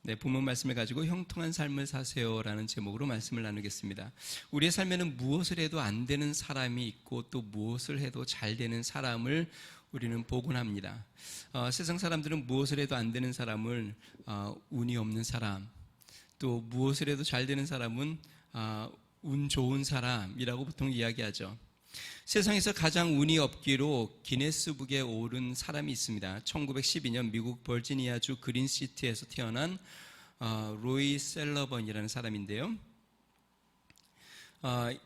네, 본문 말씀을 가지고 형통한 삶을 사세요라는 제목으로 말씀을 나누겠습니다. 우리의 삶에는 무엇을 해도 안 되는 사람이 있고 또 무엇을 해도 잘 되는 사람을 우리는 보곤 합니다. 세상 사람들은 무엇을 해도 안 되는 사람을 운이 없는 사람, 또 무엇을 해도 잘 되는 사람은 운 좋은 사람이라고 보통 이야기하죠. 세상에서 가장 운이 없기로 기네스북에 오른 사람이 있습니다. 1912년 미국 버지니아주 그린시티에서 태어난 로이 셀러번이라는 사람인데요.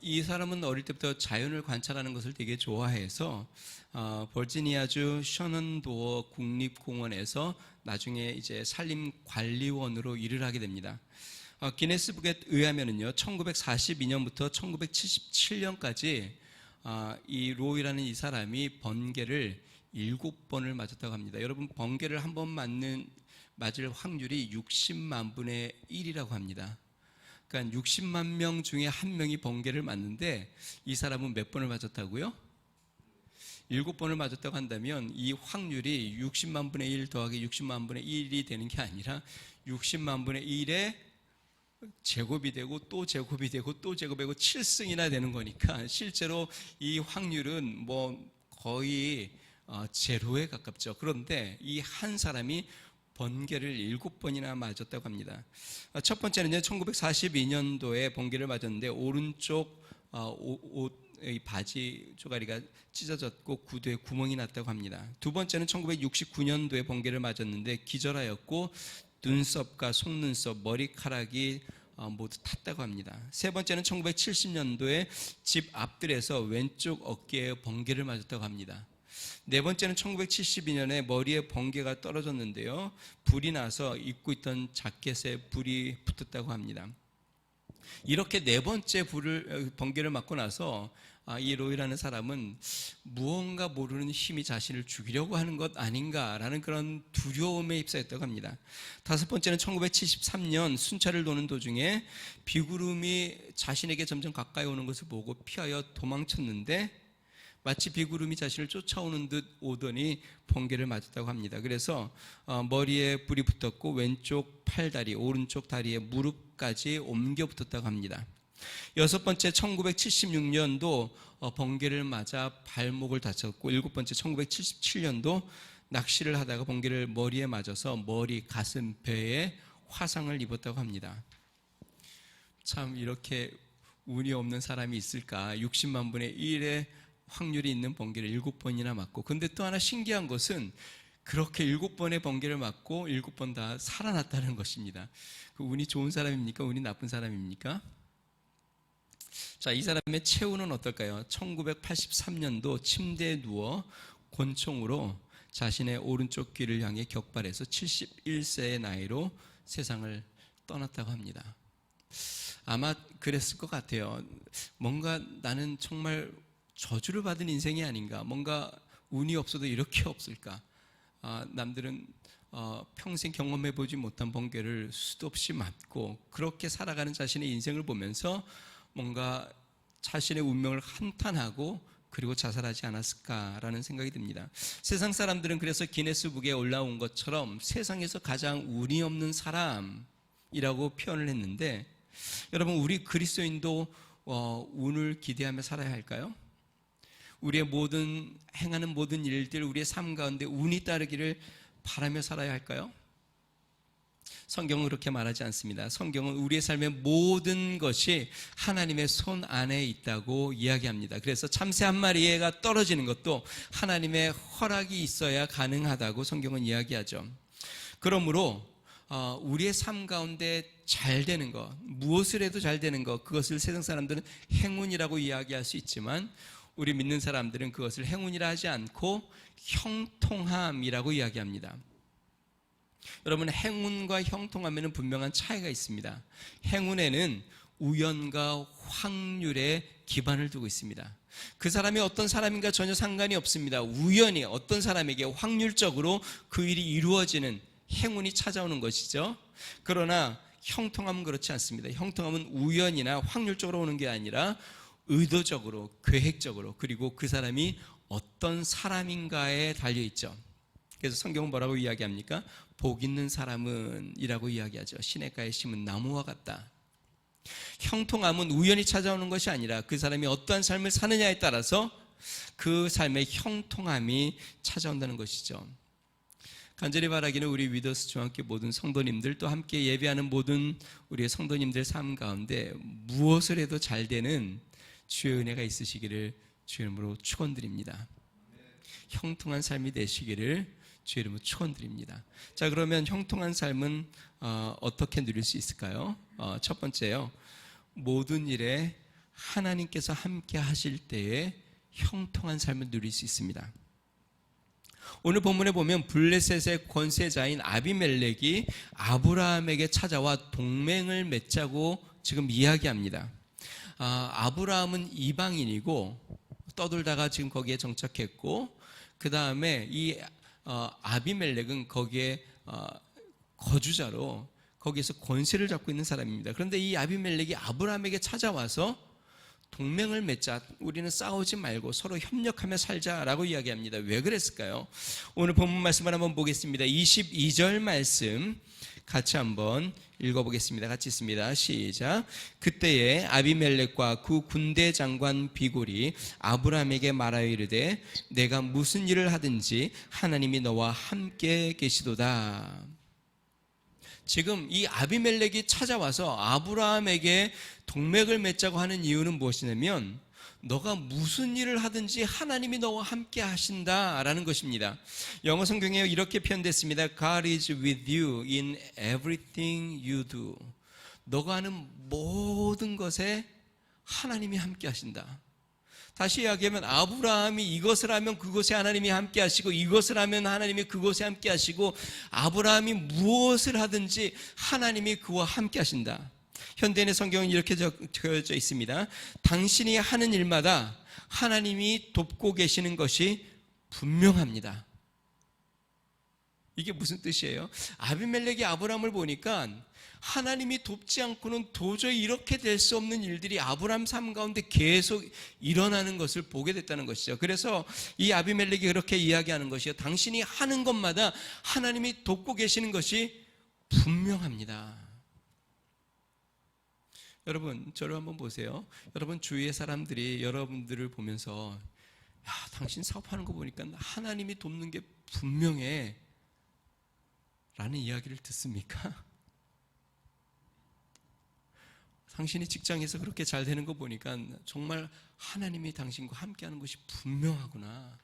이 사람은 어릴 때부터 자연을 관찰하는 것을 되게 좋아해서 버지니아주 셔넌도어 국립공원에서 나중에 이제 산림관리원으로 일을 하게 됩니다. 기네스북에 의하면은요, 1942년부터 1977년까지 이 로이라는 이 사람이 번개를 7번을 맞았다고 합니다. 여러분, 번개를 한 번 맞을 확률이 60만 분의 1이라고 합니다. 그러니까 60만 명 중에 한 명이 번개를 맞는데 이 사람은 몇 번을 맞았다고요? 7번을 맞았다고 한다면 이 확률이 60만 분의 1 더하기 60만 분의 1이 되는 게 아니라 60만 분의 1에 제곱이 되고 또 제곱이 되고 또 제곱이고 7승이나 되는 거니까 실제로 이 확률은 뭐 거의 제로에 가깝죠. 그런데 이 한 사람이 번개를 7번이나 맞았다고 합니다. 첫 번째는요, 1942년도에 번개를 맞았는데 오른쪽 옷의 바지 조가리가 찢어졌고 구두에 구멍이 났다고 합니다. 두 번째는 1969년도에 번개를 맞았는데 기절하였고 눈썹과 속눈썹, 머리카락이 모두 탔다고 합니다. 세 번째는 1970년도에 집 앞들에서 왼쪽 어깨에 번개를 맞았다고 합니다. 네 번째는 1972년에 머리에 번개가 떨어졌는데요, 불이 나서 입고 있던 자켓에 불이 붙었다고 합니다. 이렇게 네 번째 번개를 맞고 나서 이 로이라는 사람은 무언가 모르는 힘이 자신을 죽이려고 하는 것 아닌가라는 그런 두려움에 휩싸였다고 합니다. 다섯 번째는 1973년 순찰을 도는 도중에 비구름이 자신에게 점점 가까이 오는 것을 보고 피하여 도망쳤는데 마치 비구름이 자신을 쫓아오는 듯 오더니 번개를 맞았다고 합니다. 그래서 머리에 불이 붙었고 왼쪽 팔다리, 오른쪽 다리에 무릎까지 옮겨 붙었다고 합니다. 여섯 번째 1976년도 번개를 맞아 발목을 다쳤고, 일곱 번째 1977년도 낚시를 하다가 번개를 머리에 맞아서 머리, 가슴, 배에 화상을 입었다고 합니다. 참 이렇게 운이 없는 사람이 있을까? 60만 분의 1의 확률이 있는 번개를 7번이나 맞고, 근데 또 하나 신기한 것은 그렇게 7번의 번개를 맞고 7번 다 살아났다는 것입니다. 그 운이 좋은 사람입니까? 운이 나쁜 사람입니까? 자, 이 사람의 최후는 어떨까요? 1983년도 침대에 누워 권총으로 자신의 오른쪽 귀를 향해 격발해서 71세의 나이로 세상을 떠났다고 합니다. 아마 그랬을 것 같아요. 뭔가 나는 정말 저주를 받은 인생이 아닌가, 뭔가 운이 없어도 이렇게 없을까. 남들은 평생 경험해보지 못한 번개를 수도 없이 맞고 그렇게 살아가는 자신의 인생을 보면서 뭔가 자신의 운명을 한탄하고 그리고 자살하지 않았을까라는 생각이 듭니다. 세상 사람들은 그래서 기네스북에 올라온 것처럼 세상에서 가장 운이 없는 사람이라고 표현을 했는데, 여러분, 우리 그리스도인도 운을 기대하며 살아야 할까요? 우리의 행하는 모든 일들, 우리의 삶 가운데 운이 따르기를 바라며 살아야 할까요? 성경은 그렇게 말하지 않습니다. 성경은 우리의 삶의 모든 것이 하나님의 손 안에 있다고 이야기합니다. 그래서 참새 한 마리가 떨어지는 것도 하나님의 허락이 있어야 가능하다고 성경은 이야기하죠. 그러므로 우리의 삶 가운데 잘 되는 것, 무엇을 해도 잘 되는 것, 그것을 세상 사람들은 행운이라고 이야기할 수 있지만 우리 믿는 사람들은 그것을 행운이라 하지 않고 형통함이라고 이야기합니다. 여러분, 행운과 형통함에는 분명한 차이가 있습니다. 행운에는 우연과 확률에 기반을 두고 있습니다. 그 사람이 어떤 사람인가 전혀 상관이 없습니다. 우연히 어떤 사람에게 확률적으로 그 일이 이루어지는 행운이 찾아오는 것이죠. 그러나 형통함은 그렇지 않습니다. 형통함은 우연이나 확률적으로 오는 게 아니라 의도적으로, 계획적으로, 그리고 그 사람이 어떤 사람인가에 달려있죠. 그래서 성경은 뭐라고 이야기합니까? 복 있는 사람은 이라고 이야기하죠. 시냇가에 심은 나무와 같다. 형통함은 우연히 찾아오는 것이 아니라 그 사람이 어떠한 삶을 사느냐에 따라서 그 삶의 형통함이 찾아온다는 것이죠. 간절히 바라기는 우리 위더스 중학교 모든 성도님들, 또 함께 예배하는 모든 우리의 성도님들 삶 가운데 무엇을 해도 잘 되는 주의 은혜가 있으시기를 주의 이름으로 축원드립니다. 형통한 삶이 되시기를 주의 이름으로 축원드립니다. 자, 그러면 형통한 삶은 어떻게 누릴 수 있을까요? 첫 번째요, 모든 일에 하나님께서 함께 하실 때에 형통한 삶을 누릴 수 있습니다. 오늘 본문에 보면 블레셋의 권세자인 아비멜렉이 아브라함에게 찾아와 동맹을 맺자고 지금 이야기합니다. 아브라함은 이방인이고 떠돌다가 지금 거기에 정착했고, 그 다음에 이 아비멜렉은 거기에 거주자로 거기에서 권세를 잡고 있는 사람입니다. 그런데 이 아비멜렉이 아브라함에게 찾아와서 동맹을 맺자, 우리는 싸우지 말고 서로 협력하며 살자라고 이야기합니다. 왜 그랬을까요? 오늘 본문 말씀을 한번 보겠습니다. 22절 말씀 같이 한번 읽어보겠습니다. 같이 있습니다. 시작. 그때에 아비멜렉과 그 군대 장관 비골이 아브라함에게 말하여 이르되 내가 무슨 일을 하든지 하나님이 너와 함께 계시도다. 지금 이 아비멜렉이 찾아와서 아브라함에게 동맹을 맺자고 하는 이유는 무엇이냐면, 너가 무슨 일을 하든지 하나님이 너와 함께 하신다라는 것입니다. 영어 성경에 이렇게 표현됐습니다. God is with you in everything you do. 너가 하는 모든 것에 하나님이 함께 하신다. 다시 이야기하면 아브라함이 이것을 하면 그곳에 하나님이 함께 하시고, 이것을 하면 하나님이 그곳에 함께 하시고, 아브라함이 무엇을 하든지 하나님이 그와 함께 하신다. 현대인의 성경은 이렇게 적혀져 있습니다. 당신이 하는 일마다 하나님이 돕고 계시는 것이 분명합니다. 이게 무슨 뜻이에요? 아비멜렉이 아브라함을 보니까 하나님이 돕지 않고는 도저히 이렇게 될 수 없는 일들이 아브라함 삶 가운데 계속 일어나는 것을 보게 됐다는 것이죠. 그래서 이 아비멜렉이 그렇게 이야기하는 것이요, 당신이 하는 것마다 하나님이 돕고 계시는 것이 분명합니다. 여러분, 저를 한번 보세요. 여러분 주위의 사람들이 여러분들을 보면서 야, 당신 사업하는 거 보니까 하나님이 돕는 게 분명해 라는 이야기를 듣습니까? 당신이 직장에서 그렇게 잘 되는 거 보니까 정말 하나님이 당신과 함께하는 것이 분명하구나.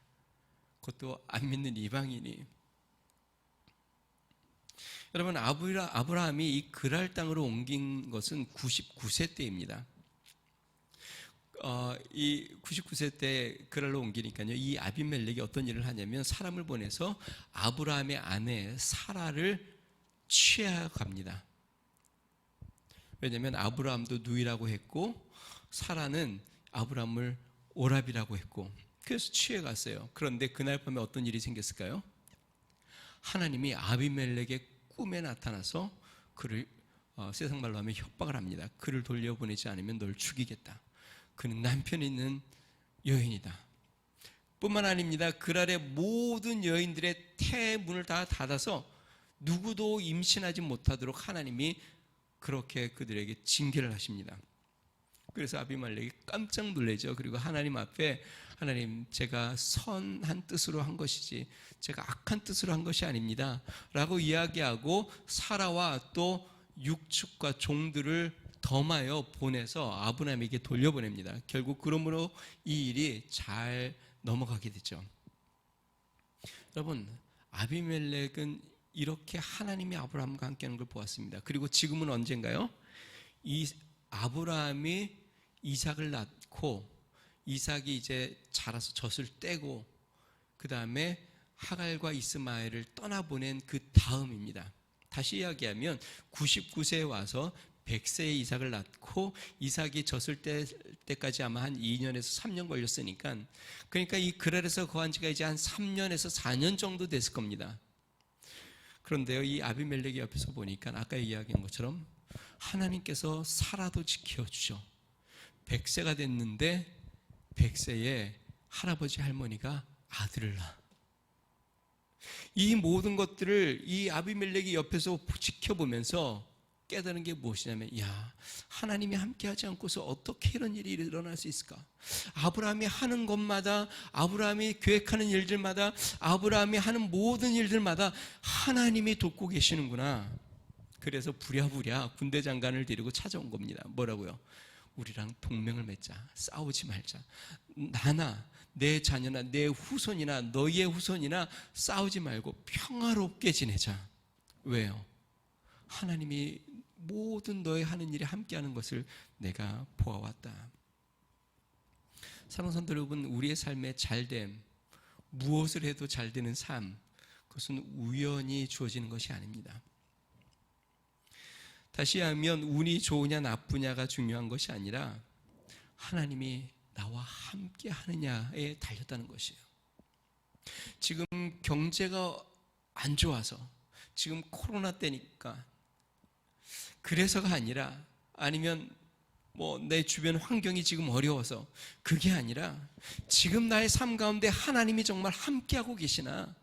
그것도 안 믿는 이방인이. 여러분, 아브라함이 이 그랄 땅으로 옮긴 것은 99세 때입니다. 이 99세 때 그랄로 옮기니까요, 이 아비멜렉이 어떤 일을 하냐면 사람을 보내서 아브라함의 아내 사라를 취하여 갑니다. 왜냐하면 아브라함도 누이라고 했고 사라는 아브라함을 오라비라고 했고, 그래서 취해 갔어요. 그런데 그날 밤에 어떤 일이 생겼을까요? 하나님이 아비멜렉의 꿈에 나타나서 그를 세상 말로 하면 협박을 합니다. 그를 돌려보내지 않으면 널 죽이겠다. 그는 남편이 있는 여인이다. 뿐만 아닙니다. 그랄의 모든 여인들의 태문을 다 닫아서 누구도 임신하지 못하도록 하나님이 그렇게 그들에게 징계를 하십니다. 그래서 아비멜렉이 깜짝 놀라죠. 그리고 하나님 앞에, 하나님, 제가 선한 뜻으로 한 것이지 제가 악한 뜻으로 한 것이 아닙니다 라고 이야기하고 사라와 또 육축과 종들을 덤하여 보내서 아브라함에게 돌려보냅니다. 결국 그러므로 이 일이 잘 넘어가게 되죠. 여러분, 아비멜렉은 이렇게 하나님이 아브라함과 함께하는 걸 보았습니다. 그리고 지금은 언젠가요? 이 아브라함이 이삭을 낳고 이삭이 이제 자라서 젖을 떼고 그 다음에 하갈과 이스마엘을 떠나보낸 그 다음입니다. 다시 이야기하면 99세에 와서 100세에 이삭을 낳고 이삭이 젖을 뗄 때까지 아마 한 2년에서 3년 걸렸으니까, 그러니까 이 그랄에서 거한 지가 이제 한 3년에서 4년 정도 됐을 겁니다. 그런데요, 이 아비멜렉이 옆에서 보니까 아까 이야기한 것처럼 하나님께서 사라도 지켜주셔. 100세가 됐는데 100세에 할아버지 할머니가 아들을 낳아. 이 모든 것들을 이 아비멜렉이 옆에서 지켜보면서 깨달은 게 무엇이냐면, 야, 하나님이 함께하지 않고서 어떻게 이런 일이 일어날 수 있을까? 아브라함이 하는 것마다, 아브라함이 계획하는 일들마다, 아브라함이 하는 모든 일들마다 하나님이 돕고 계시는구나. 그래서 부랴부랴 군대 장관을 데리고 찾아온 겁니다. 뭐라고요? 우리랑 동맹을 맺자. 싸우지 말자. 나나 내 자녀나 내 후손이나 너희의 후손이나 싸우지 말고 평화롭게 지내자. 왜요? 하나님이 모든 너의 하는 일에 함께하는 것을 내가 보아왔다. 사랑하는 성도 여러분, 우리의 삶의 잘됨, 무엇을 해도 잘 되는 삶, 그것은 우연히 주어지는 것이 아닙니다. 다시 하면 운이 좋으냐 나쁘냐가 중요한 것이 아니라 하나님이 나와 함께 하느냐에 달렸다는 것이에요. 지금 경제가 안 좋아서, 지금 코로나 때니까 그래서가 아니라, 아니면 내 주변 환경이 지금 어려워서, 그게 아니라 지금 나의 삶 가운데 하나님이 정말 함께하고 계시나,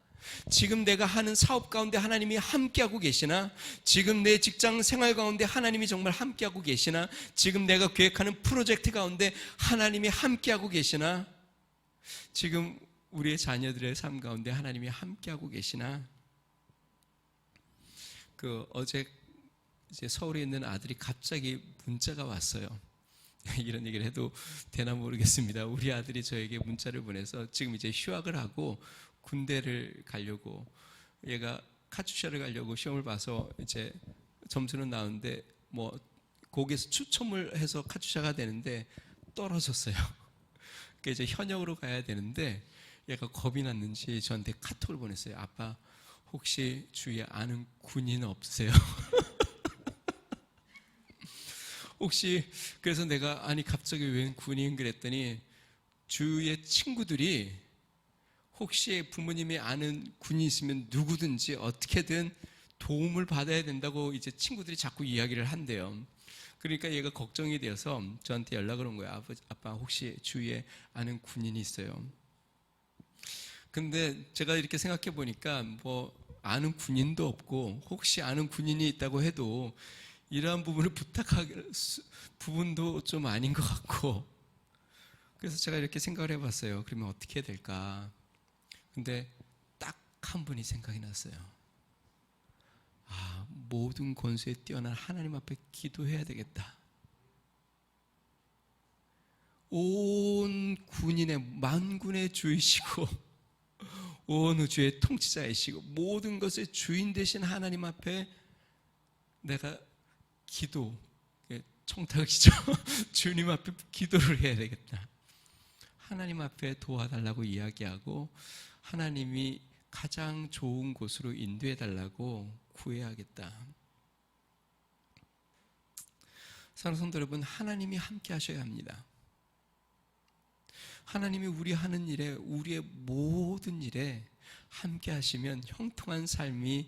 지금 내가 하는 사업 가운데 하나님이 함께하고 계시나, 지금 내 직장 생활 가운데 하나님이 정말 함께하고 계시나, 지금 내가 계획하는 프로젝트 가운데 하나님이 함께하고 계시나, 지금 우리의 자녀들의 삶 가운데 하나님이 함께하고 계시나. 어제 이제 서울에 있는 아들이 갑자기 문자가 왔어요. 이런 얘기를 해도 되나 모르겠습니다. 우리 아들이 저에게 문자를 보내서 지금 이제 휴학을 하고 군대를 가려고, 얘가 카투샤를 가려고 시험을 봐서 이제 점수는 나오는데 거기에서 추첨을 해서 카투샤가 되는데 떨어졌어요. 그러니까 이제 현역으로 가야 되는데 얘가 겁이 났는지 저한테 카톡을 보냈어요. 아빠, 혹시 주위에 아는 군인 없으세요? 혹시, 그래서 내가 아니 갑자기 웬 군인 그랬더니 주위의 친구들이 혹시 부모님이 아는 군인이 있으면 누구든지 어떻게든 도움을 받아야 된다고 이제 친구들이 자꾸 이야기를 한대요. 그러니까 얘가 걱정이 되어서 저한테 연락을 온 거예요. 아빠, 혹시 주위에 아는 군인이 있어요? 근데 제가 이렇게 생각해 보니까 아는 군인도 없고, 혹시 아는 군인이 있다고 해도 이러한 부분을 부탁할 부분도 좀 아닌 것 같고, 그래서 제가 이렇게 생각을 해봤어요. 그러면 어떻게 해야 될까? 근데 딱 한 분이 생각이 났어요. 모든 권수에 뛰어난 하나님 앞에 기도해야 되겠다. 온 군인의 만군의 주이시고 온 우주의 통치자이시고 모든 것의 주인 되신 하나님 앞에 내가 청탁이죠. 주님 앞에 기도를 해야 되겠다. 하나님 앞에 도와달라고 이야기하고 하나님이 가장 좋은 곳으로 인도해 달라고 구해야겠다. 사랑하는 성도 여러분, 하나님이 함께 하셔야 합니다. 하나님이 우리 하는 일에, 우리의 모든 일에 함께 하시면 형통한 삶이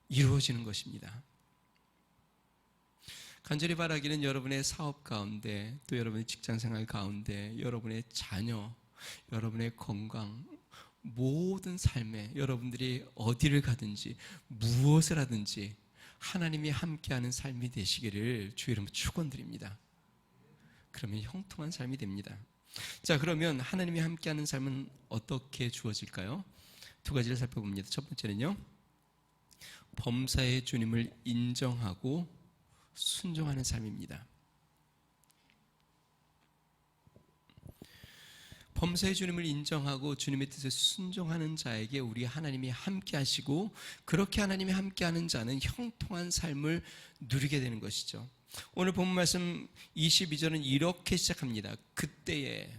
이루어지는 것입니다. 간절히 바라기는 여러분의 사업 가운데, 또 여러분의 직장생활 가운데, 여러분의 자녀, 여러분의 건강, 모든 삶에 여러분들이 어디를 가든지 무엇을 하든지 하나님이 함께하는 삶이 되시기를 주의 이름으로 축원드립니다. 그러면 형통한 삶이 됩니다. 자, 그러면 하나님이 함께하는 삶은 어떻게 주어질까요? 두 가지를 살펴봅니다. 첫 번째는요, 범사의 주님을 인정하고 순종하는 삶입니다. 범사의 주님을 인정하고 주님의 뜻에 순종하는 자에게 우리 하나님이 함께 하시고, 그렇게 하나님이 함께 하는 자는 형통한 삶을 누리게 되는 것이죠. 오늘 본 말씀 22절은 이렇게 시작합니다. 그때에.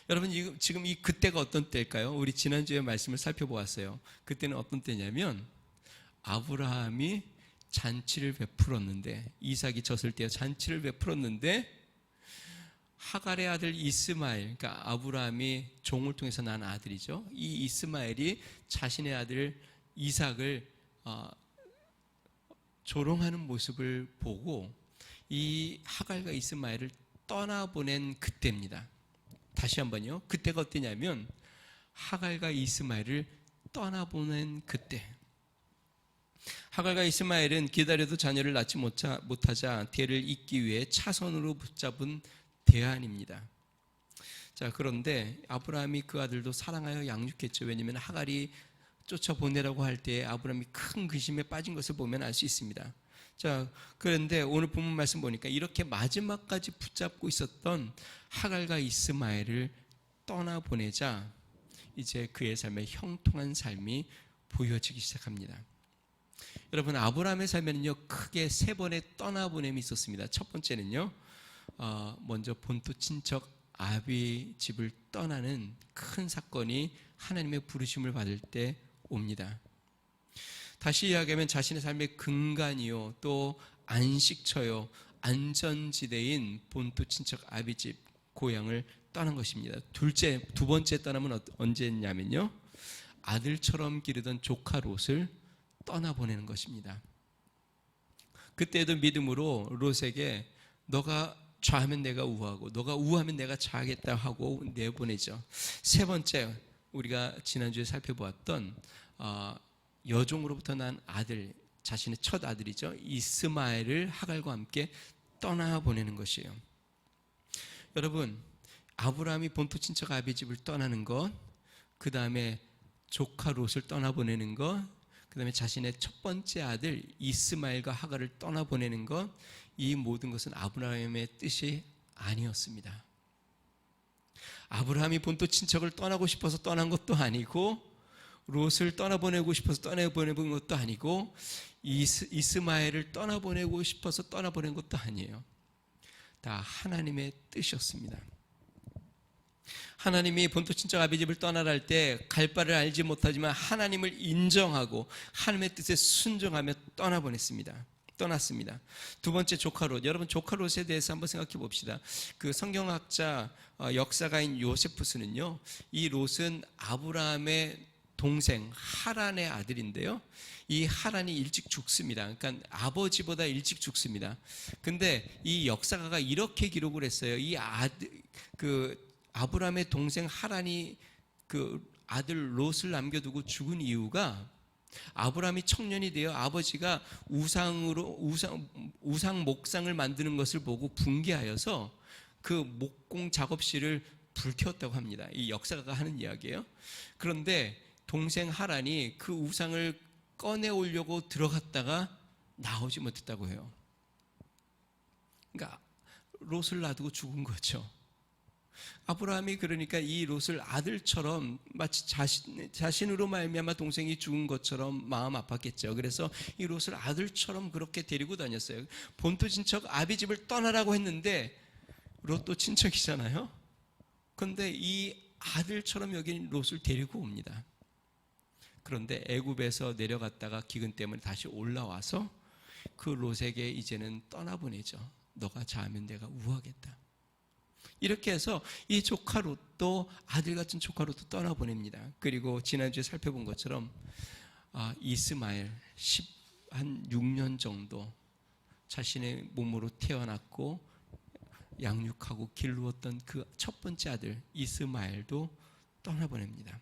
여러분, 지금 이 그때가 어떤 때일까요? 우리 지난주에 말씀을 살펴보았어요. 그때는 어떤 때냐면 아브라함이 잔치를 베풀었는데, 이삭이 졌을 때 잔치를 베풀었는데 하갈의 아들 이스마엘, 그러니까 아브라함이 종을 통해서 난 아들이죠. 이 이스마엘이 자신의 아들 이삭을 조롱하는 모습을 보고 이 하갈과 이스마엘을 떠나보낸 그때입니다. 다시 한번요. 그때가 어땠냐면 하갈과 이스마엘을 떠나보낸 그때, 하갈과 이스마엘은 기다려도 자녀를 낳지 못하자 대를 잇기 위해 차선으로 붙잡은 대안입니다. 자, 그런데 아브라함이 그 아들도 사랑하여 양육했죠. 왜냐하면 하갈이 쫓아보내라고 할 때 아브라함이 큰 근심에 빠진 것을 보면 알 수 있습니다. 자, 그런데 오늘 본문 말씀 보니까 이렇게 마지막까지 붙잡고 있었던 하갈과 이스마엘을 떠나보내자 이제 그의 삶에 형통한 삶이 보여지기 시작합니다. 여러분, 아브라함의 삶에는요 크게 3번의 떠나보냄이 있었습니다. 첫 번째는요 먼저 본토 친척 아비 집을 떠나는 큰 사건이 하나님의 부르심을 받을 때 옵니다. 다시 이야기하면 자신의 삶의 근간이요 또 안식처요 안전지대인 본토 친척 아비 집 고향을 떠난 것입니다. 두 번째 떠남은 언제였냐면요, 아들처럼 기르던 조카 롯을 떠나보내는 것입니다. 그때도 믿음으로 롯에게 너가 좌하면 내가 우하고 너가 우하면 내가 좌하겠다 하고 내보내죠. 세 번째, 우리가 지난주에 살펴보았던 여종으로부터 난 아들, 자신의 첫 아들이죠, 이스마엘을 하갈과 함께 떠나보내는 것이에요. 여러분, 아브라함이 본토 친척 아비 집을 떠나는 것, 그 다음에 조카 롯을 떠나보내는 것, 그 다음에 자신의 첫 번째 아들 이스마엘과 하갈을 떠나보내는 것, 이 모든 것은 아브라함의 뜻이 아니었습니다. 아브라함이 본토 친척을 떠나고 싶어서 떠난 것도 아니고, 롯을 떠나보내고 싶어서 떠나보내는 것도 아니고, 이스마엘을 떠나보내고 싶어서 떠나보낸 것도 아니에요. 다 하나님의 뜻이었습니다. 하나님이 본토 친척 아비 집을 떠나라 할 때 갈 바를 알지 못하지만 하나님을 인정하고 하나님의 뜻에 순종하며 떠났습니다. 두 번째, 조카 롯. 여러분, 조카 롯에 대해서 한번 생각해 봅시다. 그 성경학자 역사가인 요세푸스는요, 이 롯은 아브라함의 동생 하란의 아들인데요, 이 하란이 일찍 죽습니다. 그러니까 아버지보다 일찍 죽습니다. 근데 이 역사가가 이렇게 기록을 했어요. 이 아브라함의 동생 하란이 그 아들 롯을 남겨두고 죽은 이유가, 아브라함이 청년이 되어 아버지가 우상 목상을 만드는 것을 보고 분개하여서 그 목공 작업실을 불태웠다고 합니다. 이 역사가가 하는 이야기예요. 그런데 동생 하란이 그 우상을 꺼내오려고 들어갔다가 나오지 못했다고 해요. 그러니까 롯을 놔두고 죽은 거죠. 아브라함이 그러니까 이 롯을 아들처럼, 마치 자신으로 말미암아 동생이 죽은 것처럼 마음 아팠겠죠. 그래서 이 롯을 아들처럼 그렇게 데리고 다녔어요. 본토 친척 아비 집을 떠나라고 했는데 롯도 친척이잖아요. 그런데 이 아들처럼 여긴 롯을 데리고 옵니다. 그런데 애굽에서 내려갔다가 기근 때문에 다시 올라와서 그 롯에게 이제는 떠나보내죠. 너가 좌하면 내가 우하겠다. 이렇게 해서 이 조카 롯도, 아들 같은 조카 롯도 떠나보냅니다. 그리고 지난주에 살펴본 것처럼 이스마엘 한 6년 정도 자신의 몸으로 태어났고 양육하고 길르었던 그 첫 번째 아들 이스마엘도 떠나보냅니다.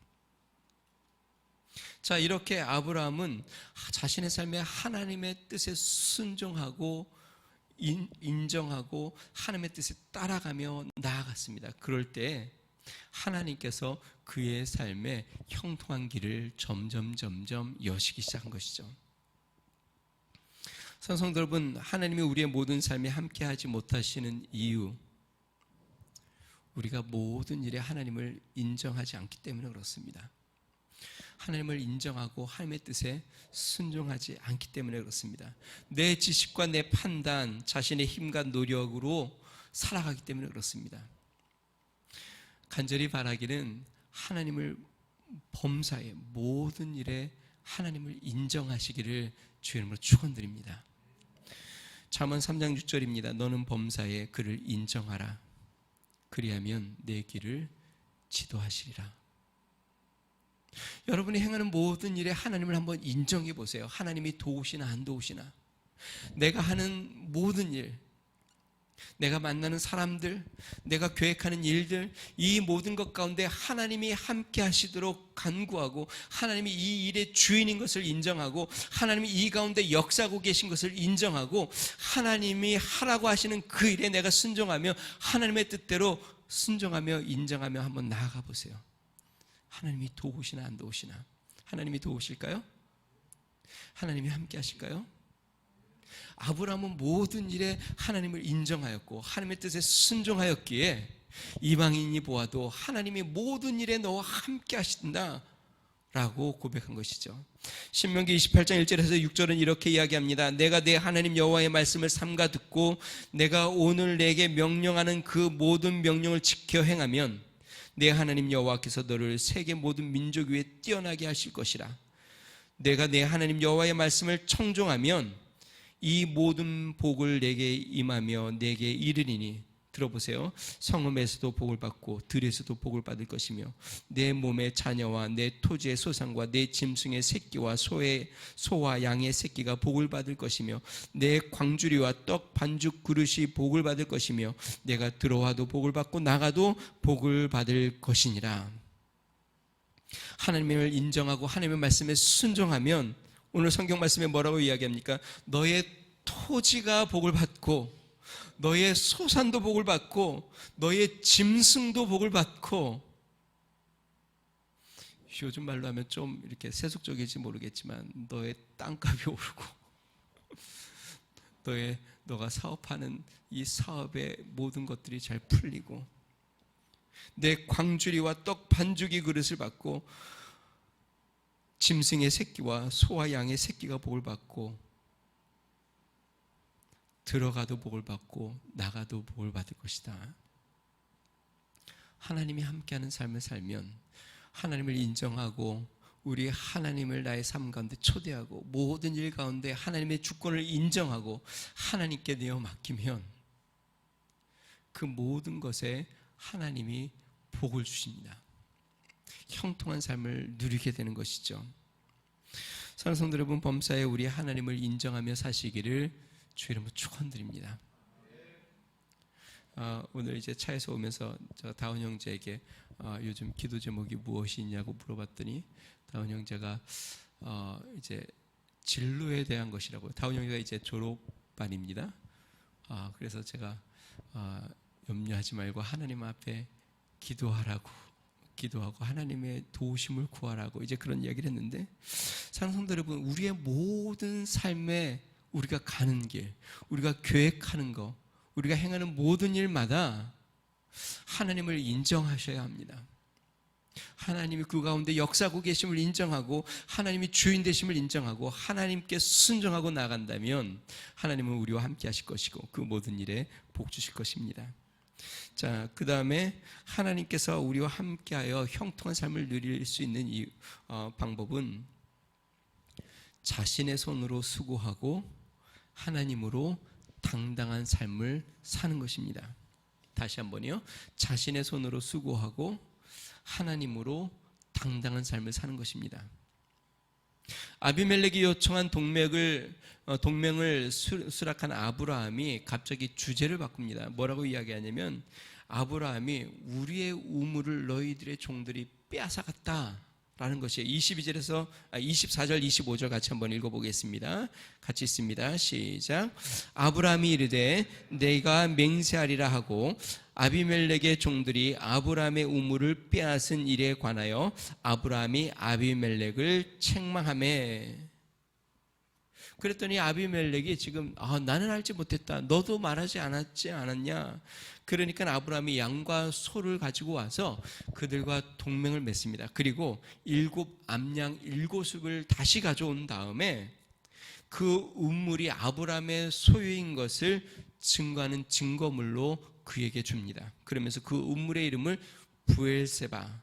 자, 이렇게 아브라함은 자신의 삶에 하나님의 뜻에 순종하고 인정하고 하나님의 뜻에 따라가며 나아갔습니다. 그럴 때 하나님께서 그의 삶에 형통한 길을 점점 여시기 시작한 것이죠. 성도 여러분, 하나님이 우리의 모든 삶에 함께하지 못하시는 이유, 우리가 모든 일에 하나님을 인정하지 않기 때문에 그렇습니다. 하나님을 인정하고 하나님의 뜻에 순종하지 않기 때문에 그렇습니다. 내 지식과 내 판단, 자신의 힘과 노력으로 살아가기 때문에 그렇습니다. 간절히 바라기는 하나님을 범사에 모든 일에 하나님을 인정하시기를 주의 이름으로 축원드립니다. 잠언 3장 6절입니다. 너는 범사에 그를 인정하라. 그리하면 내 길을 지도하시리라. 여러분이 행하는 모든 일에 하나님을 한번 인정해 보세요. 하나님이 도우시나 안 도우시나. 내가 하는 모든 일, 내가 만나는 사람들, 내가 계획하는 일들, 이 모든 것 가운데 하나님이 함께 하시도록 간구하고 하나님이 이 일의 주인인 것을 인정하고 하나님이 이 가운데 역사하고 계신 것을 인정하고 하나님이 하라고 하시는 그 일에 내가 순종하며 하나님의 뜻대로 순종하며 인정하며 한번 나아가 보세요. 하나님이 도우시나 안 도우시나? 하나님이 도우실까요? 하나님이 함께 하실까요? 아브라함은 모든 일에 하나님을 인정하였고 하나님의 뜻에 순종하였기에 이방인이 보아도 하나님이 모든 일에 너와 함께 하신다 라고 고백한 것이죠. 신명기 28장 1절에서 6절은 이렇게 이야기합니다. 내가 내 하나님 여호와의 말씀을 삼가 듣고 내가 오늘 내게 명령하는 그 모든 명령을 지켜 행하면 내 하나님 여호와께서 너를 세계 모든 민족 위에 뛰어나게 하실 것이라. 내가 내 하나님 여호와의 말씀을 청종하면 이 모든 복을 내게 임하며 내게 이르리니, 들어보세요. 성읍에서도 복을 받고 들에서도 복을 받을 것이며 내 몸의 자녀와 내 토지의 소산과 내 짐승의 새끼와 소와 양의 새끼가 복을 받을 것이며 내 광주리와 떡 반죽 그릇이 복을 받을 것이며 내가 들어와도 복을 받고 나가도 복을 받을 것이니라. 하나님을 인정하고 하나님의 말씀에 순종하면 오늘 성경 말씀에 뭐라고 이야기합니까? 너의 토지가 복을 받고 너의 소산도 복을 받고 너의 짐승도 복을 받고, 요즘 말로 하면 좀 이렇게 세속적일지 모르겠지만 너의 땅값이 오르고 너가 사업하는 이 사업의 모든 것들이 잘 풀리고 내 광주리와 떡 반죽이 그릇을 받고 짐승의 새끼와 소와 양의 새끼가 복을 받고 들어가도 복을 받고 나가도 복을 받을 것이다. 하나님이 함께하는 삶을 살면 하나님을 인정하고 우리 하나님을 나의 삶 가운데 초대하고 모든 일 가운데 하나님의 주권을 인정하고 하나님께 내어 맡기면 그 모든 것에 하나님이 복을 주십니다. 형통한 삶을 누리게 되는 것이죠. 사랑하는 성도 여러분, 범사에 우리 하나님을 인정하며 사시기를 주의 이름으로 축원드립니다. 오늘 이제 차에서 오면서 저 다운 형제에게 요즘 기도 제목이 무엇이 있냐고 물어봤더니 다운 형제가 이제 진로에 대한 것이라고요. 다운 형제가 이제 졸업반입니다. 그래서 제가 염려하지 말고 하나님 앞에 기도하고 하나님의 도우심을 구하라고 이제 그런 이야기를 했는데, 사랑하는 성도 여러분, 우리의 모든 삶에 우리가 가는 길, 우리가 계획하는 것, 우리가 행하는 모든 일마다 하나님을 인정하셔야 합니다. 하나님이 그 가운데 역사하고 계심을 인정하고 하나님이 주인 되심을 인정하고 하나님께 순종하고 나간다면 하나님은 우리와 함께 하실 것이고 그 모든 일에 복 주실 것입니다. 자, 그 다음에 하나님께서 우리와 함께하여 형통한 삶을 누릴 수 있는 이 방법은 자신의 손으로 수고하고 하나님으로 당당한 삶을 사는 것입니다. 다시 한번요. 자신의 손으로 수고하고 하나님으로 당당한 삶을 사는 것입니다. 아비멜렉이 요청한 동맹을 수락한 아브라함이 갑자기 주제를 바꿉니다. 뭐라고 이야기하냐면 아브라함이 우리의 우물을 너희들의 종들이 빼앗아갔다 라는 것이에요. 24절 25절 같이 한번 읽어보겠습니다. 같이 있습니다. 시작. 아브라함이 이르되 내가 맹세하리라 하고 아비멜렉의 종들이 아브라함의 우물을 빼앗은 일에 관하여 아브라함이 아비멜렉을 책망하매. 그랬더니 아비멜렉이 지금 나는 알지 못했다, 너도 말하지 않았냐. 그러니까 아브라함이 양과 소를 가지고 와서 그들과 동맹을 맺습니다. 그리고 7 암양 7숲을 다시 가져온 다음에 그 우물이 아브라함의 소유인 것을 증거하는 증거물로 그에게 줍니다. 그러면서 그 우물의 이름을 부엘세바,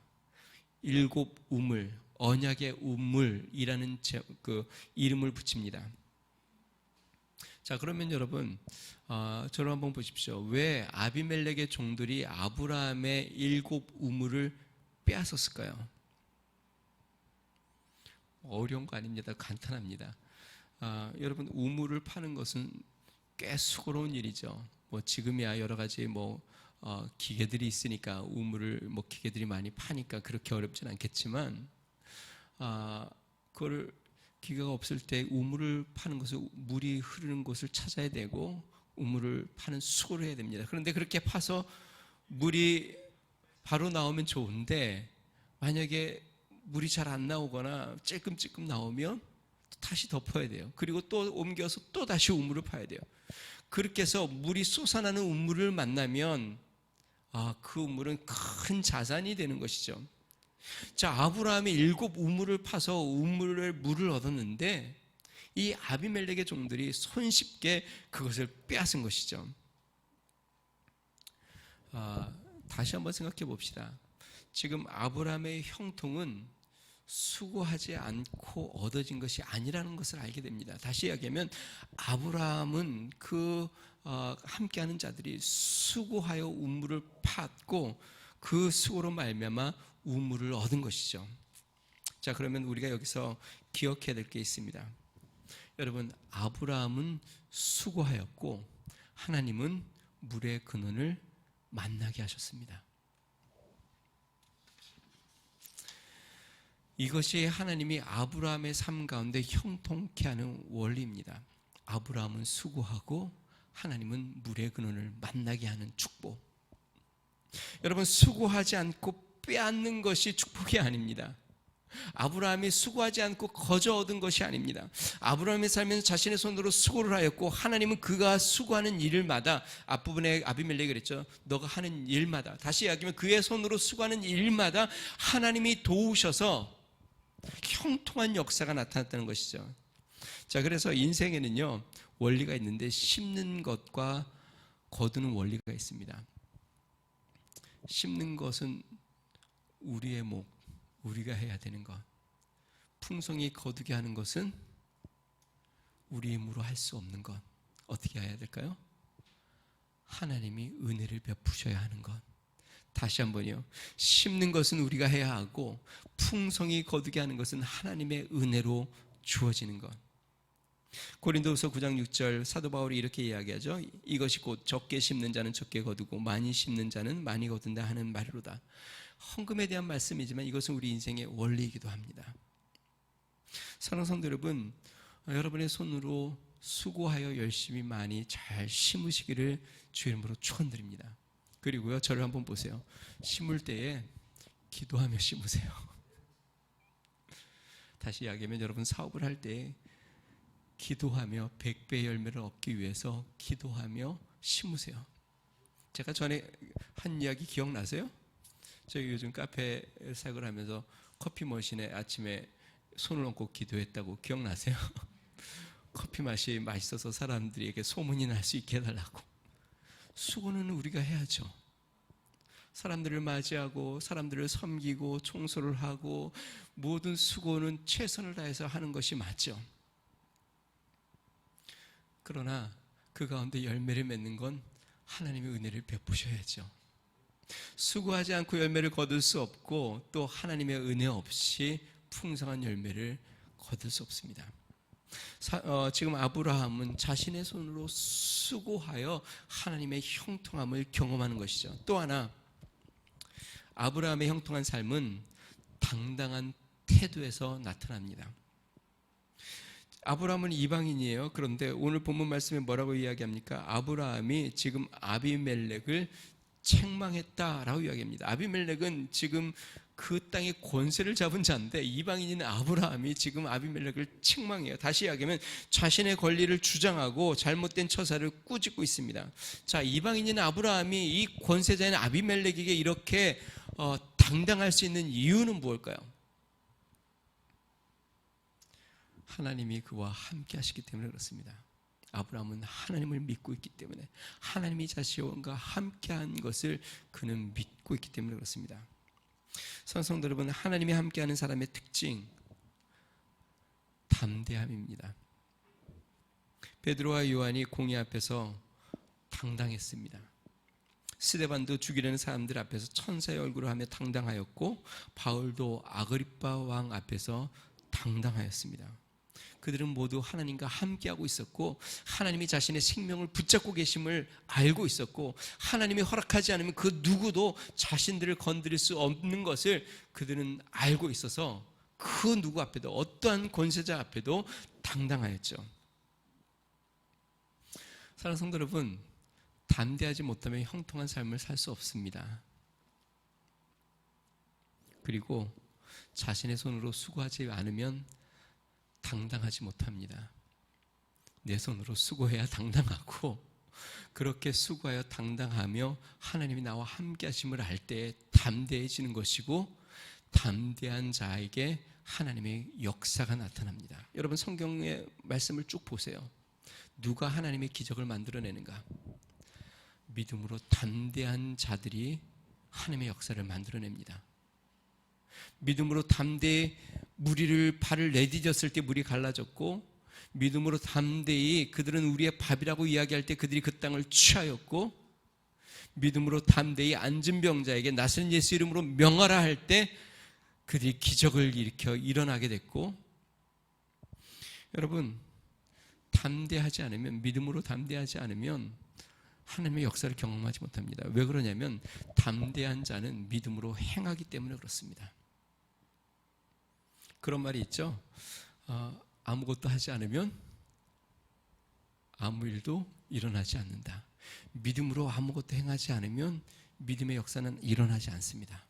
7 우물, 언약의 우물이라는 그 이름을 붙입니다. 자, 그러면 여러분, 저를 한번 보십시오. 왜 아비멜렉의 종들이 아브라함의 7 우물을 빼앗았을까요? 어려운 거 아닙니다. 간단합니다. 여러분, 우물을 파는 것은 꽤 수고로운 일이죠. 뭐 지금이야 여러 가지 기계들이 있으니까 우물을 기계들이 많이 파니까 그렇게 어렵진 않겠지만 그걸 기계가 없을 때 우물을 파는 것을 물이 흐르는 곳을 찾아야 되고 우물을 파는 수고를 해야 됩니다. 그런데 그렇게 파서 물이 바로 나오면 좋은데 만약에 물이 잘 안 나오거나 찔끔찔끔 나오면 다시 덮어야 돼요. 그리고 또 옮겨서 또 다시 우물을 파야 돼요. 그렇게 해서 물이 솟아나는 우물을 만나면 그 우물은 큰 자산이 되는 것이죠. 자, 아브라함이 7 우물을 파서 우물에 물을 얻었는데 이 아비멜렉의 종들이 손쉽게 그것을 빼앗은 것이죠. 다시 한번 생각해 봅시다. 지금 아브라함의 형통은 수고하지 않고 얻어진 것이 아니라는 것을 알게 됩니다. 다시 이야기하면 아브라함은 함께하는 자들이 수고하여 우물을 팠고 그 수고로 말미암아 우물을 얻은 것이죠. 자, 그러면 우리가 여기서 기억해야 될 게 있습니다. 여러분, 아브라함은 수고하였고 하나님은 물의 근원을 만나게 하셨습니다. 이것이 하나님이 아브라함의 삶 가운데 형통케 하는 원리입니다. 아브라함은 수고하고 하나님은 물의 근원을 만나게 하는 축복. 여러분, 수고하지 않고 빼앗는 것이 축복이 아닙니다. 아브라함이 수고하지 않고 거저 얻은 것이 아닙니다. 아브라함이 살면서 자신의 손으로 수고를 하였고 하나님은 그가 수고하는 일마다, 앞부분에 아비멜렉이 그랬죠. 너가 하는 일마다, 다시 이야기하면 그의 손으로 수고하는 일마다 하나님이 도우셔서 형통한 역사가 나타났다는 것이죠. 자, 그래서 인생에는요 원리가 있는데 심는 것과 거두는 원리가 있습니다. 심는 것은 우리의 목, 우리가 해야 되는 것. 풍성히 거두게 하는 것은 우리 힘으로 할 수 없는 것. 어떻게 해야 될까요? 하나님이 은혜를 베푸셔야 하는 것. 다시 한번요. 심는 것은 우리가 해야 하고 풍성히 거두게 하는 것은 하나님의 은혜로 주어지는 것. 고린도후서 9장 6절 사도 바울이 이렇게 이야기하죠. 이것이 곧 적게 심는 자는 적게 거두고 많이 심는 자는 많이 거둔다 하는 말이로다. 헌금에 대한 말씀이지만 이것은 우리 인생의 원리이기도 합니다. 사랑하는 성도 여러분, 여러분의 손으로 수고하여 열심히 많이 잘 심으시기를 주의 이름으로 축원드립니다. 그리고요, 저를 한번 보세요. 심을 때에 기도하며 심으세요. 다시 이야기하면 여러분 사업을 할 때 기도하며 100배의 열매를 얻기 위해서 기도하며 심으세요. 제가 전에 한 이야기 기억나세요? 저희 요즘 카페 사역을 하면서 커피 머신에 아침에 손을 얹고 기도했다고 기억나세요? 커피 맛이 맛있어서 사람들에게 소문이 날 수 있게 해달라고. 수고는 우리가 해야죠. 사람들을 맞이하고 사람들을 섬기고 청소를 하고 모든 수고는 최선을 다해서 하는 것이 맞죠. 그러나 그 가운데 열매를 맺는 건 하나님의 은혜를 베푸셔야죠. 수고하지 않고 열매를 거둘 수 없고 또 하나님의 은혜 없이 풍성한 열매를 거둘 수 없습니다. 지금 아브라함은 자신의 손으로 수고하여 하나님의 형통함을 경험하는 것이죠. 또 하나, 아브라함의 형통한 삶은 당당한 태도에서 나타납니다. 아브라함은 이방인이에요. 그런데 오늘 본문 말씀에 뭐라고 이야기합니까? 아브라함이 지금 아비멜렉을 책망했다라고 이야기합니다. 아비멜렉은 지금 그 땅의 권세를 잡은 자인데 이방인인 아브라함이 지금 아비멜렉을 책망해요. 다시 이야기하면 자신의 권리를 주장하고 잘못된 처사를 꾸짖고 있습니다. 자, 이방인인 아브라함이 이 권세자인 아비멜렉에게 이렇게 당당할 수 있는 이유는 무엇일까요? 하나님이 그와 함께 하시기 때문에 그렇습니다. 아브라함은 하나님을 믿고 있기 때문에, 하나님이 자신과 함께한 것을 그는 믿고 있기 때문에 그렇습니다. 성도 여러분, 하나님이 함께하는 사람의 특징, 담대함입니다. 베드로와 요한이 공의 앞에서 당당했습니다. 스데반도 죽이려는 사람들 앞에서 천사의 얼굴을 하며 당당하였고, 바울도 아그리빠 왕 앞에서 당당하였습니다. 그들은 모두 하나님과 함께하고 있었고 하나님이 자신의 생명을 붙잡고 계심을 알고 있었고 하나님이 허락하지 않으면 그 누구도 자신들을 건드릴 수 없는 것을 그들은 알고 있어서 그 누구 앞에도 어떠한 권세자 앞에도 당당하였죠. 사랑하는 성도 여러분, 담대하지 못하면 형통한 삶을 살 수 없습니다. 그리고 자신의 손으로 수고하지 않으면 당당하지 못합니다. 내 손으로 수고해야 당당하고 그렇게 수고하여 당당하며 하나님이 나와 함께 하심을 알 때 담대해지는 것이고 담대한 자에게 하나님의 역사가 나타납니다. 여러분 성경의 말씀을 쭉 보세요. 누가 하나님의 기적을 만들어내는가? 믿음으로 담대한 자들이 하나님의 역사를 만들어냅니다. 믿음으로 담대히 무리를 발을 내디뎠을 때 물이 갈라졌고 믿음으로 담대히 그들은 우리의 밥이라고 이야기할 때 그들이 그 땅을 취하였고 믿음으로 담대히 앉은 병자에게 나서는 예수 이름으로 명하라 할 때 그들이 기적을 일으켜 일어나게 됐고 여러분 담대하지 않으면 믿음으로 담대하지 않으면 하나님의 역사를 경험하지 못합니다. 왜 그러냐면 담대한 자는 믿음으로 행하기 때문에 그렇습니다. 그런 말이 있죠. 아무것도 하지 않으면 아무 일도 일어나지 않는다. 믿음으로 아무것도 행하지 않으면 믿음의 역사는 일어나지 않습니다.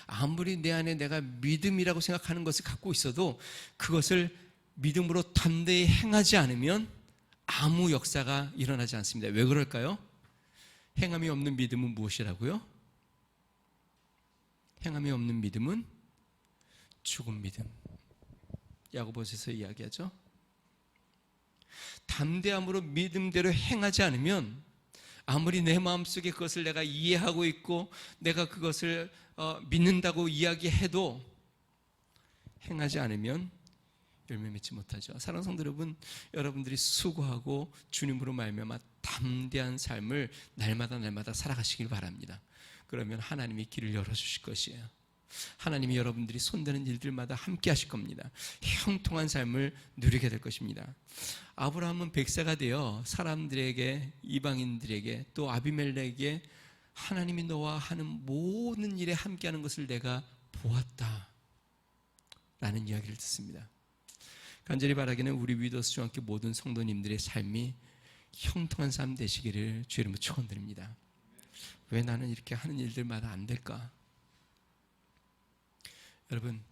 아무리 내 안에 내가 믿음이라고 생각하는 것을 갖고 있어도 그것을 믿음으로 담대히 행하지 않으면 아무 역사가 일어나지 않습니다. 왜 그럴까요? 행함이 없는 믿음은 무엇이라고요? 행함이 없는 믿음은 죽은 믿음. 야고보서에서 이야기하죠. 담대함으로 믿음대로 행하지 않으면 아무리 내 마음속에 그것을 내가 이해하고 있고 내가 그것을 믿는다고 이야기해도 행하지 않으면 열매 맺지 못하죠. 사랑하는 성도 여러분, 여러분들이 수고하고 주님으로 말미암아 담대한 삶을 날마다 살아가시길 바랍니다. 그러면 하나님이 길을 열어주실 것이에요. 하나님이 여러분들이 손대는 일들마다 함께 하실 겁니다. 형통한 삶을 누리게 될 것입니다. 아브라함은 백세가 되어 사람들에게 이방인들에게 또 아비멜렉에게 하나님이 너와 하는 모든 일에 함께하는 것을 내가 보았다 라는 이야기를 듣습니다. 간절히 바라기는 우리 위더스 중학교 모든 성도님들의 삶이 형통한 삶 되시기를 주의 이름으로 축원드립니다. 왜 나는 이렇게 하는 일들마다 안 될까? 여러분,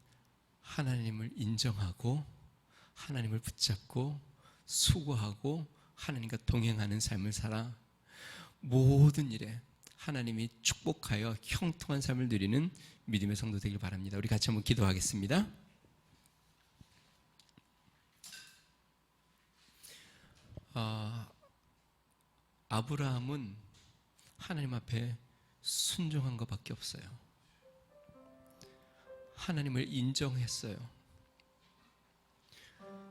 하나님을 인정하고 하나님을 붙잡고 수고하고 하나님과 동행하는 삶을 살아 모든 일에 하나님이 축복하여 형통한 삶을 누리는 믿음의 성도 되길 바랍니다. 우리 같이 한번 기도하겠습니다. 아브라함은 하나님 앞에 순종한 것밖에 없어요. 하나님을 인정했어요.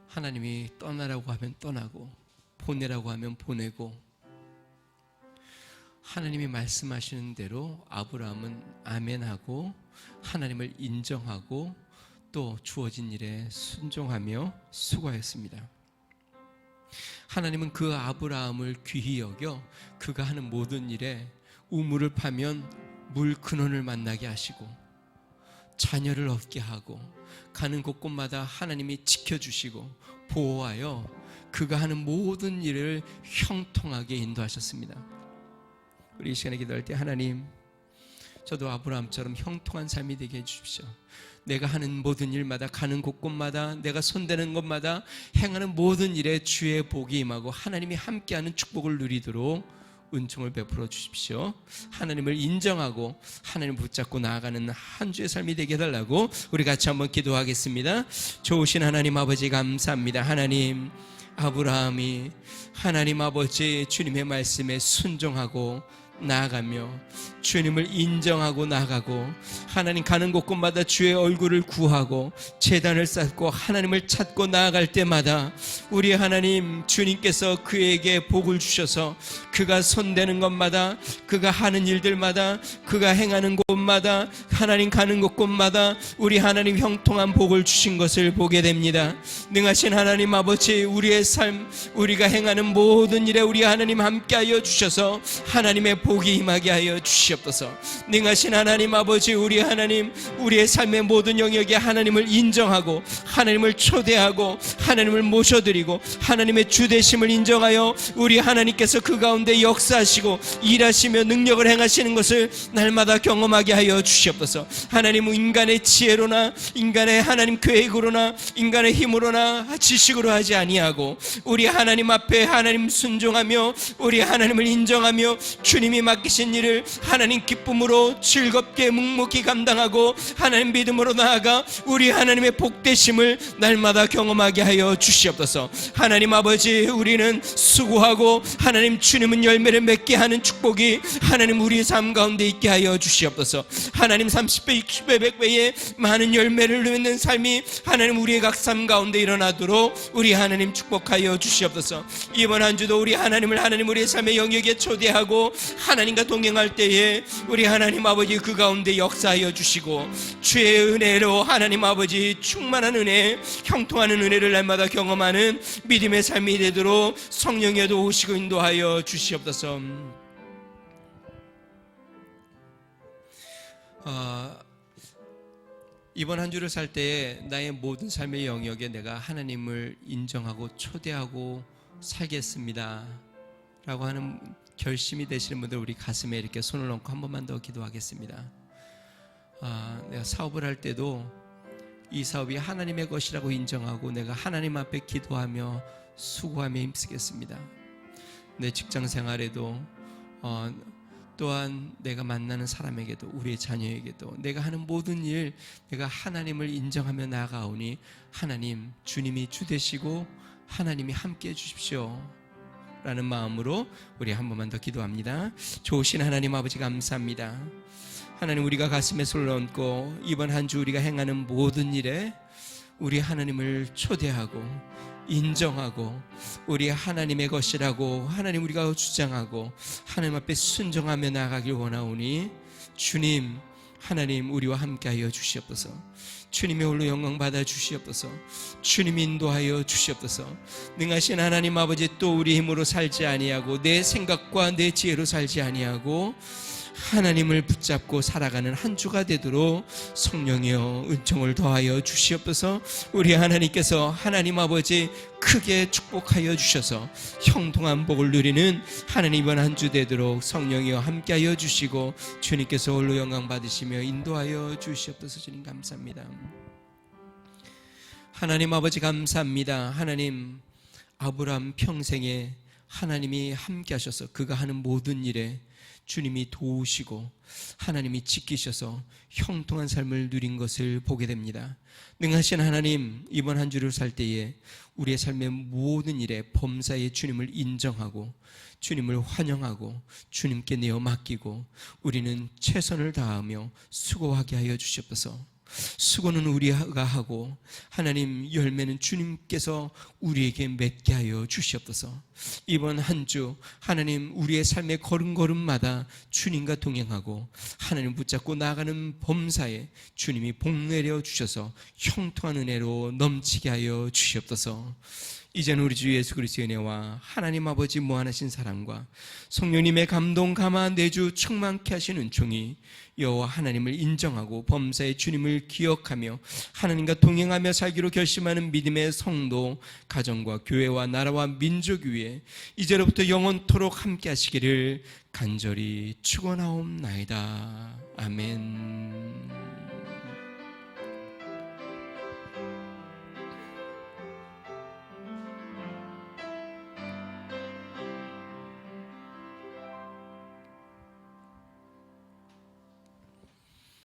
하나님이 떠나라고 하면 떠나고 보내라고 하면 보내고 하나님이 말씀하시는 대로 아브라함은 아멘하고 하나님을 인정하고 또 주어진 일에 순종하며 수고하였습니다. 하나님은 그 아브라함을 귀히 여겨 그가 하는 모든 일에 우물을 파면 물 근원을 만나게 하시고 자녀를 얻게 하고 가는 곳곳마다 하나님이 지켜주시고 보호하여 그가 하는 모든 일을 형통하게 인도하셨습니다. 우리 이 시간에 기도할 때 하나님, 저도 아브라함처럼 형통한 삶이 되게 해주십시오. 내가 하는 모든 일마다 가는 곳곳마다 내가 손대는 것마다 행하는 모든 일에 주의 복이 임하고 하나님이 함께하는 축복을 누리도록 은총을 베풀어 주십시오. 하나님을 인정하고 하나님을 붙잡고 나아가는 한 주의 삶이 되게 해달라고 우리 같이 한번 기도하겠습니다. 좋으신 하나님 아버지 감사합니다. 하나님, 아브라함이 하나님 아버지 주님의 말씀에 순종하고 나아가며 주님을 인정하고 나가고 하나님 가는 곳곳마다 주의 얼굴을 구하고 제단을 쌓고 하나님을 찾고 나아갈 때마다 우리 하나님 주님께서 그에게 복을 주셔서 그가 손대는 것마다, 그가 하는 일들마다, 그가 행하는 곳마다, 하나님 가는 곳곳마다 우리 하나님 형통한 복을 주신 것을 보게 됩니다. 능하신 하나님 아버지, 우리의 삶, 우리가 행하는 모든 일에 우리 하나님 함께하여 주셔서 하나님의 복이 임하게 하여 주시옵소서. 능하신 하나님 아버지, 우리 하나님 우리의 삶의 모든 영역에 하나님을 인정하고 하나님을 초대하고 하나님을 모셔드리고 하나님의 주되심을 인정하여 우리 하나님께서 그 가운데 역사하시고 일하시며 능력을 행하시는 것을 날마다 경험하게 하여 주시옵소서. 하나님 인간의 지혜로나 인간의 하나님 계획으로나 인간의 힘으로나 지식으로 하지 아니하고 우리 하나님 앞에 하나님 순종하며 우리 하나님을 인정하며 주님이 맡기신 일을 하나님 기쁨으로 즐겁게 묵묵히 감당하고 하나님 믿음으로 나아가 우리 하나님의 복되심을 날마다 경험하게 하여 주시옵소서. 하나님 아버지, 우리는 수고하고 하나님 주님은 열매를 맺게 하는 축복이 하나님 우리의 삶 가운데 있게 하여 주시옵소서. 하나님 30배, 60배, 100배의 많은 열매를 맺는 삶이 하나님 우리의 각 삶 가운데 일어나도록 우리 하나님 축복하여 주시옵소서. 이번 한 주도 우리 하나님을 하나님 우리의 삶의 영역에 초대하고 하나님과 동행할 때에 우리 하나님 아버지 그 가운데 역사하여 주시고 주의 은혜로 하나님 아버지 충만한 은혜, 형통하는 은혜를 날마다 경험하는 믿음의 삶이 되도록 성령에도 오시고 인도하여 주시옵소서. 이번 한 주를 살 때에 나의 모든 삶의 영역에 내가 하나님을 인정하고 초대하고 살겠습니다 라고 하는 결심이 되시는 분들, 우리 가슴에 이렇게 손을 얹고 한 번만 더 기도하겠습니다. 내가 사업을 할 때도 이 사업이 하나님의 것이라고 인정하고 내가 하나님 앞에 기도하며 수고하며 힘쓰겠습니다. 내 직장 생활에도 또한 내가 만나는 사람에게도 우리의 자녀에게도 내가 하는 모든 일 내가 하나님을 인정하며 나아가오니 하나님 주님이 주 되시고 하나님이 함께해 주십시오 라는 마음으로 우리 한 번만 더 기도합니다. 좋으신 하나님 아버지 감사합니다. 하나님, 우리가 가슴에 손을 얹고 이번 한 주 우리가 행하는 모든 일에 우리 하나님을 초대하고 인정하고 우리 하나님의 것이라고 하나님 우리가 주장하고 하나님 앞에 순종하며 나아가길 원하오니 주님, 하나님 우리와 함께하여 주시옵소서. 주님의 홀로 영광 받아 주시옵소서. 주님 인도하여 주시옵소서. 능하신 하나님 아버지, 또 우리 힘으로 살지 아니하고 내 생각과 내 지혜로 살지 아니하고 하나님을 붙잡고 살아가는 한 주가 되도록 성령이여 은총을 더하여 주시옵소서. 우리 하나님께서 하나님 아버지 크게 축복하여 주셔서 형통한 복을 누리는 하나님 이번 한 주 되도록 성령이여 함께하여 주시고 주님께서 홀로 영광 받으시며 인도하여 주시옵소서. 주님 감사합니다. 하나님 아버지 감사합니다. 하나님, 아브라함 평생에 하나님이 함께 하셔서 그가 하는 모든 일에 주님이 도우시고 하나님이 지키셔서 형통한 삶을 누린 것을 보게 됩니다. 능하신 하나님, 이번 한 주를 살 때에 우리의 삶의 모든 일에 범사에 주님을 인정하고 주님을 환영하고 주님께 내어 맡기고 우리는 최선을 다하며 수고하게 하여 주시옵소서. 수고는 우리가 하고 하나님 열매는 주님께서 우리에게 맺게 하여 주시옵소서. 이번 한 주 하나님 우리의 삶의 걸음걸음마다 주님과 동행하고 하나님 붙잡고 나아가는 범사에 주님이 복 내려 주셔서 형통한 은혜로 넘치게 하여 주시옵소서. 이제는 우리 주 예수 그리스도의 은혜와 하나님 아버지 무한하신 사랑과 성령님의 감동 감화 내주 충만케 하신 은총이 여호와 하나님을 인정하고 범사의 주님을 기억하며 하나님과 동행하며 살기로 결심하는 믿음의 성도, 가정과 교회와 나라와 민족 위에 이제로부터 영원토록 함께 하시기를 간절히 축원하옵나이다. 아멘.